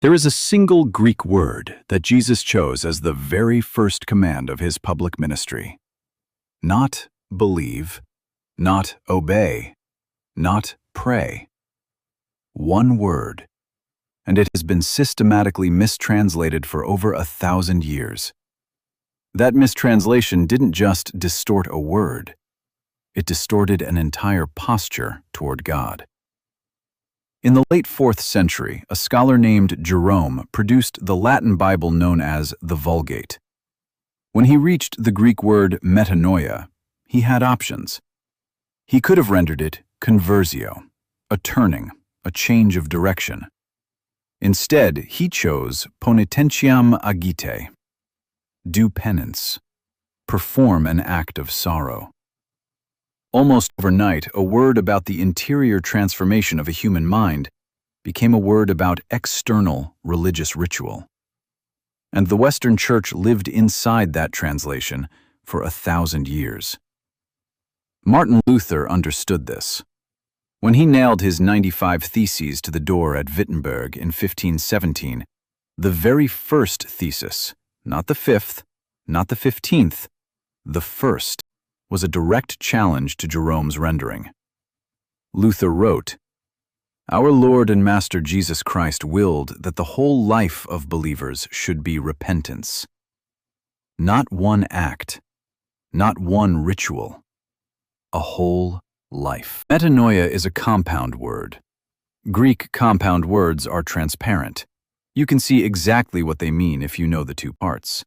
There is a single Greek word that Jesus chose as the very first command of his public ministry. Not believe, not obey, not pray. One word, and it has been systematically mistranslated for over 1,000 years. That mistranslation didn't just distort a word, it distorted an entire posture toward God. In the late 4th century, a scholar named Jerome produced the Latin Bible known as the Vulgate. When he reached the Greek word metanoia, he had options. He could have rendered it conversio, a turning, a change of direction. Instead, he chose ponitentiam agite, do penance, perform an act of sorrow. Almost overnight, a word about the interior transformation of a human mind became a word about external religious ritual. And the Western Church lived inside that translation for 1,000 years. Martin Luther understood this. When he nailed his 95 Theses to the door at Wittenberg in 1517, the very first thesis, not the 5th, not the 15th, the first, was a direct challenge to Jerome's rendering. Luther wrote, "Our Lord and Master Jesus Christ willed that the whole life of believers should be repentance. Not one act, not one ritual, a whole life." Metanoia is a compound word. Greek compound words are transparent. You can see exactly what they mean if you know the two parts.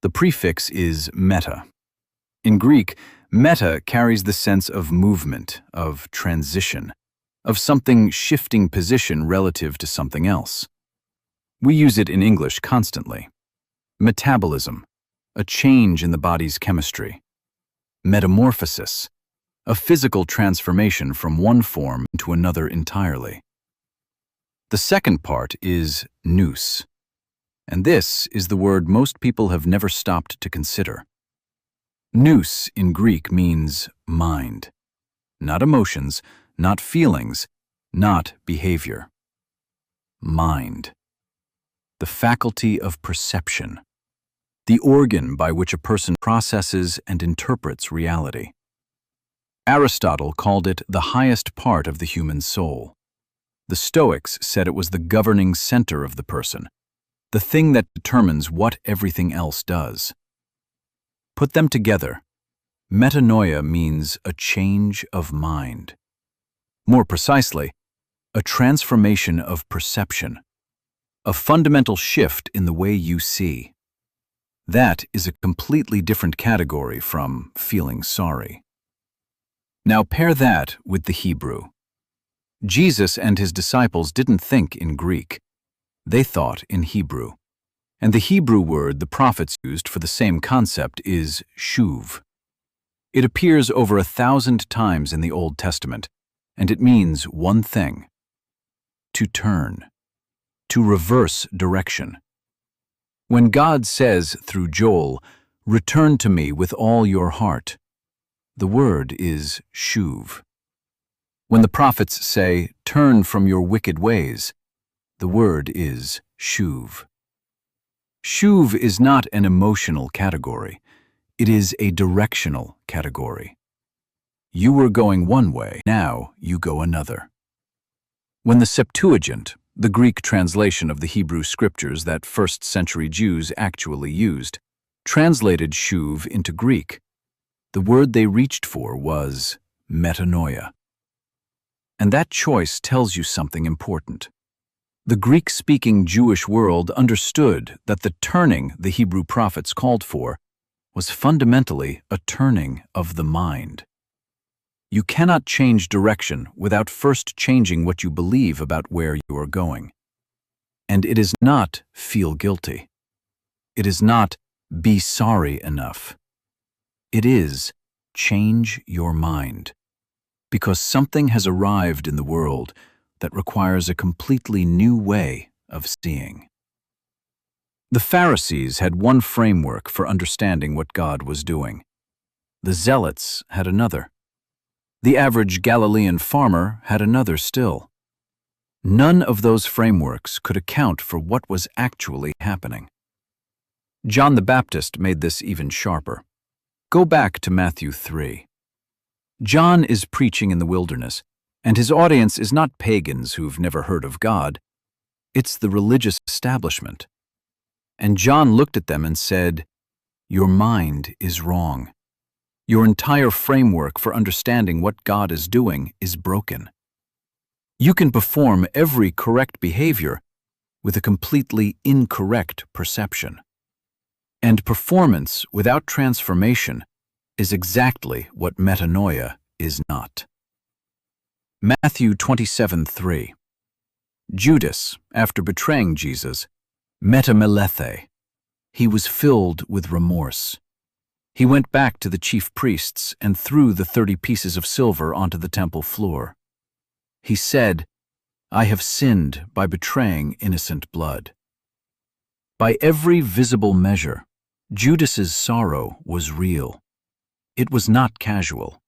The prefix is meta. In Greek, meta carries the sense of movement, of transition, of something shifting position relative to something else. We use it in English constantly. Metabolism, a change in the body's chemistry. Metamorphosis, a physical transformation from one form to another entirely. The second part is nous, and this is the word most people have never stopped to consider. Nous in Greek means mind, not emotions, not feelings, not behavior. Mind, the faculty of perception, the organ by which a person processes and interprets reality. Aristotle called it the highest part of the human soul. The Stoics said it was the governing center of the person, the thing that determines what everything else does. Put them together, metanoia means a change of mind. More precisely, a transformation of perception, a fundamental shift in the way you see. That is a completely different category from feeling sorry. Now pair that with the Hebrew. Jesus and his disciples didn't think in Greek. They thought in Hebrew. And the Hebrew word the prophets used for the same concept is shuv. It appears over 1,000 times in the Old Testament, and it means one thing: to turn, to reverse direction. When God says through Joel, "Return to me with all your heart," the word is shuv. When the prophets say, "Turn from your wicked ways," the word is shuv. Shuv is not an emotional category. It is a directional category. You were going one way, now you go another. When the Septuagint, the Greek translation of the Hebrew scriptures that first-century Jews actually used, translated shuv into Greek, the word they reached for was metanoia. And that choice tells you something important. The Greek-speaking Jewish world understood that the turning the Hebrew prophets called for was fundamentally a turning of the mind. You cannot change direction without first changing what you believe about where you are going. And it is not feel guilty. It is not be sorry enough. It is change your mind, because something has arrived in the world that requires a completely new way of seeing. The Pharisees had one framework for understanding what God was doing. The Zealots had another. The average Galilean farmer had another still. None of those frameworks could account for what was actually happening. John the Baptist made this even sharper. Go back to Matthew 3. John is preaching in the wilderness, and his audience is not pagans who've never heard of God. It's the religious establishment. And John looked at them and said, "Your mind is wrong. Your entire framework for understanding what God is doing is broken. You can perform every correct behavior with a completely incorrect perception. And performance without transformation is exactly what metanoia is not." Matthew 27:3. Judas, after betraying Jesus, metamelethe. He was filled with remorse. He went back to the chief priests and threw the 30 pieces of silver onto the temple floor. He said, "I have sinned by betraying innocent blood." By every visible measure, Judas's sorrow was real. It was not casual.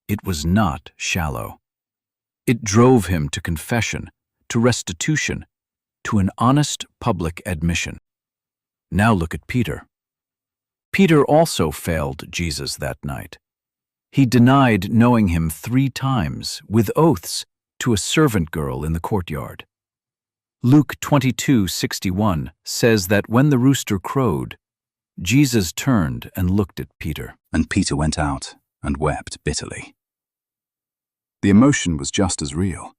It was not shallow. It drove him to confession, to restitution, to an honest public admission. Now look at Peter. Peter also failed Jesus that night. He denied knowing him 3 times, with oaths, to a servant girl in the courtyard. Luke 22:61 says that when the rooster crowed, Jesus turned and looked at Peter. And Peter went out and wept bitterly. The emotion was just as real.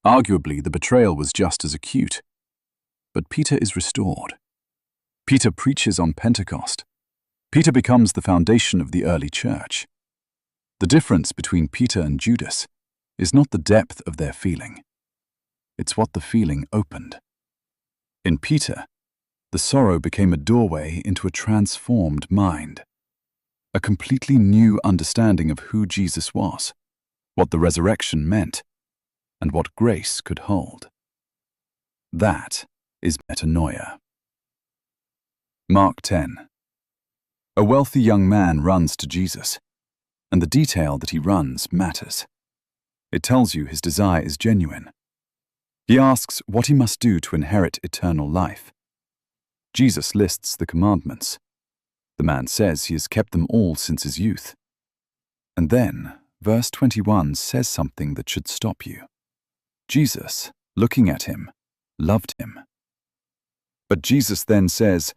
Arguably, the betrayal was just as acute. But Peter is restored. Peter preaches on Pentecost. Peter becomes the foundation of the early church. The difference between Peter and Judas is not the depth of their feeling. It's what the feeling opened. In Peter, the sorrow became a doorway into a transformed mind, a completely new understanding of who Jesus was, what the resurrection meant, and what grace could hold. That is metanoia. Mark 10. A wealthy young man runs to Jesus, and the detail that he runs matters. It tells you his desire is genuine. He asks what he must do to inherit eternal life. Jesus lists the commandments. The man says he has kept them all since his youth. And then, verse 21 says something that should stop you. Jesus, looking at him, loved him. But Jesus then says,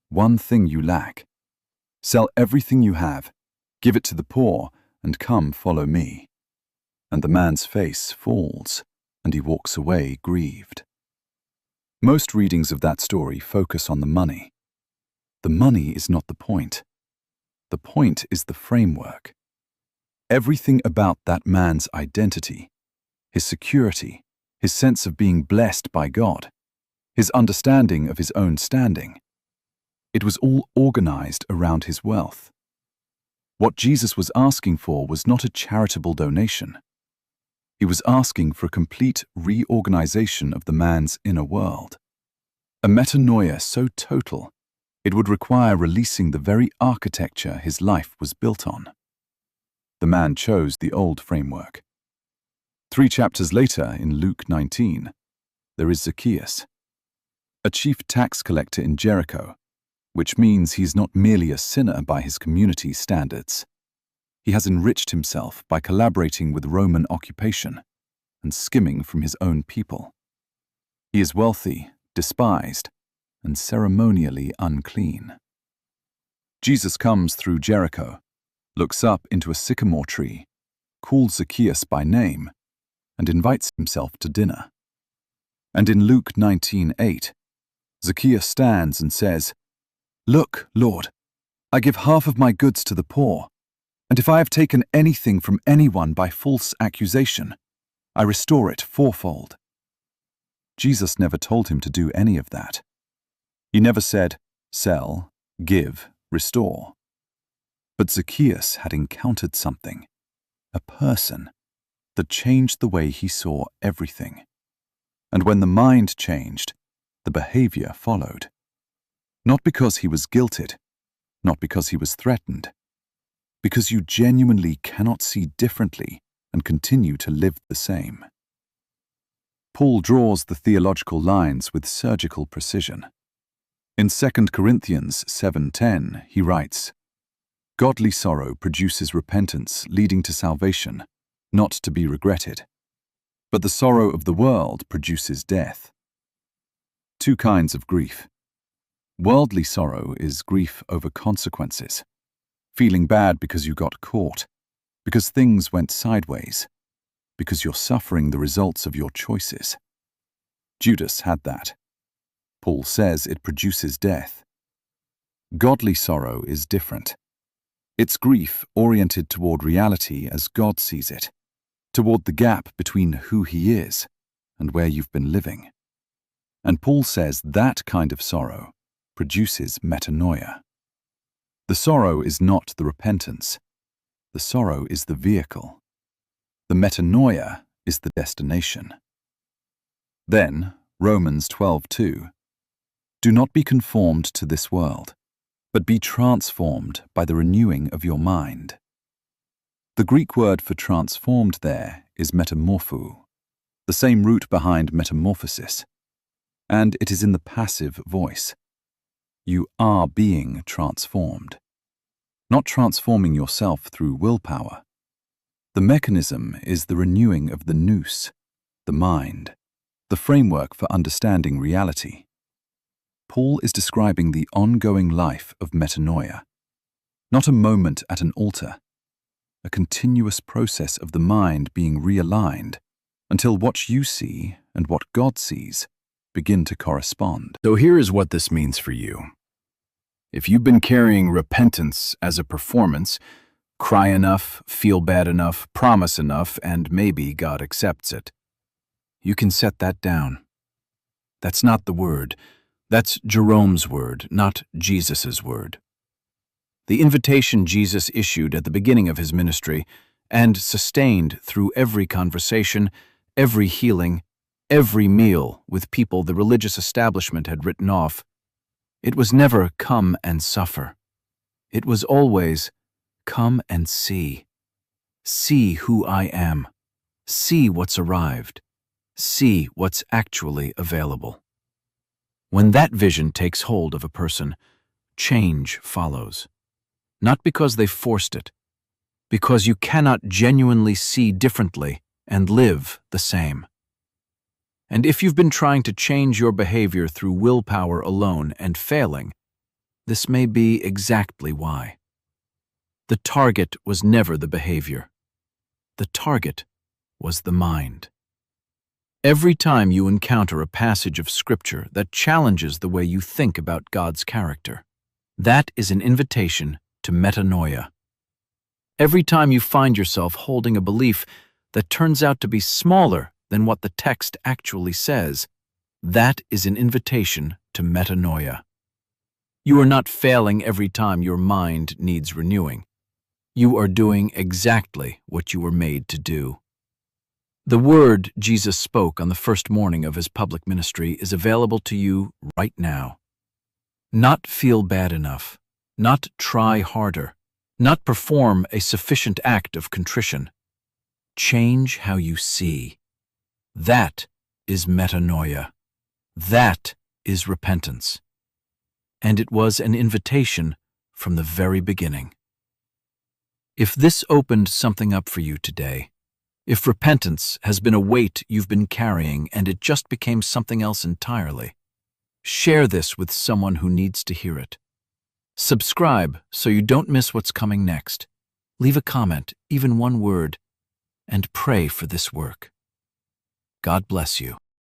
"One thing you lack. Sell everything you have, give it to the poor, and come follow me." And the man's face falls, and he walks away grieved. Most readings of that story focus on the money. The money is not the point. The point is the framework. Everything about that man's identity, his security, his sense of being blessed by God, his understanding of his own standing, it was all organized around his wealth. What Jesus was asking for was not a charitable donation. He was asking for a complete reorganization of the man's inner world. A metanoia so total, it would require releasing the very architecture his life was built on. The man chose the old framework. 3 chapters later, in Luke 19, there is Zacchaeus, a chief tax collector in Jericho, which means he's not merely a sinner by his community's standards. He has enriched himself by collaborating with Roman occupation and skimming from his own people. He is wealthy, despised, and ceremonially unclean. Jesus comes through Jericho, looks up into a sycamore tree, calls Zacchaeus by name, and invites himself to dinner. And in Luke 19:8, Zacchaeus stands and says, "Look, Lord, I give half of my goods to the poor, and if I have taken anything from anyone by false accusation, I restore it fourfold." Jesus never told him to do any of that. He never said, sell, give, restore. But Zacchaeus had encountered something, a person, that changed the way he saw everything. And when the mind changed, the behavior followed. Not because he was guilted, not because he was threatened, because you genuinely cannot see differently and continue to live the same. Paul draws the theological lines with surgical precision. In 2 Corinthians 7:10, he writes, "Godly sorrow produces repentance leading to salvation, not to be regretted. But the sorrow of the world produces death." Two kinds of grief. Worldly sorrow is grief over consequences, feeling bad because you got caught, because things went sideways, because you're suffering the results of your choices. Judas had that. Paul says it produces death. Godly sorrow is different. It's grief oriented toward reality as God sees it, toward the gap between who He is and where you've been living. And Paul says that kind of sorrow produces metanoia. The sorrow is not the repentance. The sorrow is the vehicle. The metanoia is the destination. Then, Romans 12:2, "Do not be conformed to this world, but be transformed by the renewing of your mind." The Greek word for transformed there is metamorphou, the same root behind metamorphosis, and it is in the passive voice. You are being transformed, not transforming yourself through willpower. The mechanism is the renewing of the nous, the mind, the framework for understanding reality. Paul is describing the ongoing life of metanoia, not a moment at an altar, a continuous process of the mind being realigned until what you see and what God sees begin to correspond. So here is what this means for you. If you've been carrying repentance as a performance, cry enough, feel bad enough, promise enough, and maybe God accepts it, you can set that down. That's not the word. That's Jerome's word, not Jesus's word. The invitation Jesus issued at the beginning of his ministry and sustained through every conversation, every healing, every meal with people the religious establishment had written off, it was never come and suffer. It was always come and see. See who I am. See what's arrived. See what's actually available. When that vision takes hold of a person, change follows. Not because they forced it, because you cannot genuinely see differently and live the same. And if you've been trying to change your behavior through willpower alone and failing, this may be exactly why. The target was never the behavior. The target was the mind. Every time you encounter a passage of Scripture that challenges the way you think about God's character, that is an invitation to metanoia. Every time you find yourself holding a belief that turns out to be smaller than what the text actually says, that is an invitation to metanoia. You are not failing every time your mind needs renewing. You are doing exactly what you were made to do. The word Jesus spoke on the first morning of his public ministry is available to you right now. Not feel bad enough, not try harder, not perform a sufficient act of contrition. Change how you see. That is metanoia. That is repentance. And it was an invitation from the very beginning. If this opened something up for you today, if repentance has been a weight you've been carrying and it just became something else entirely, share this with someone who needs to hear it. Subscribe so you don't miss what's coming next. Leave a comment, even one word, and pray for this work. God bless you.